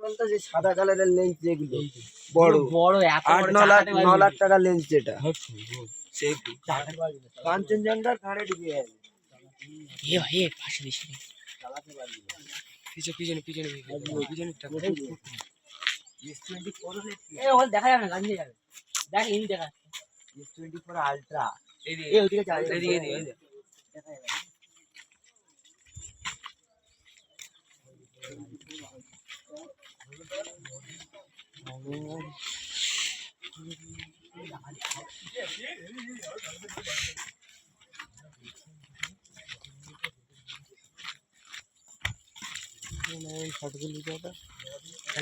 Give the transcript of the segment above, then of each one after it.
বলতো যে সাদা কালারের লেন্স যেগুলো বড় বড় 8-9 লাখ টাকা লেন্স যেটা সেই কাঞ্চনজঙ্ঘার ঘাড়ে ঢুকে যাবে। পাশে বেশি দেখা যাবে না, গান দিয়ে যাবে। দেখ ইনি দেখা S24 আলট্রা ওদিকে দেখা যাবে।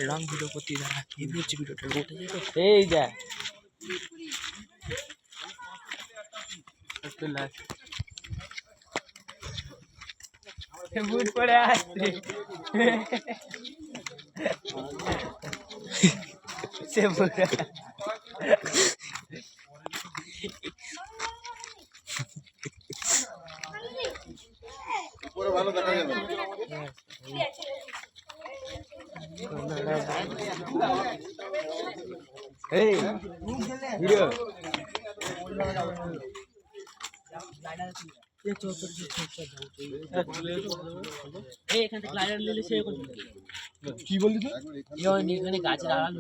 লং ভিডিও করতে দাঁড়া, হেভি হচ্ছে ভিডিওটা। এই দেখ ভূত পড়ে আসছে সে পুরো পুরো ভালো দেখা যাবে। এই ভিডিও এখান থেকে লাইনার নিলে সে কি বললি তুই? এখানে গাছের আড়াল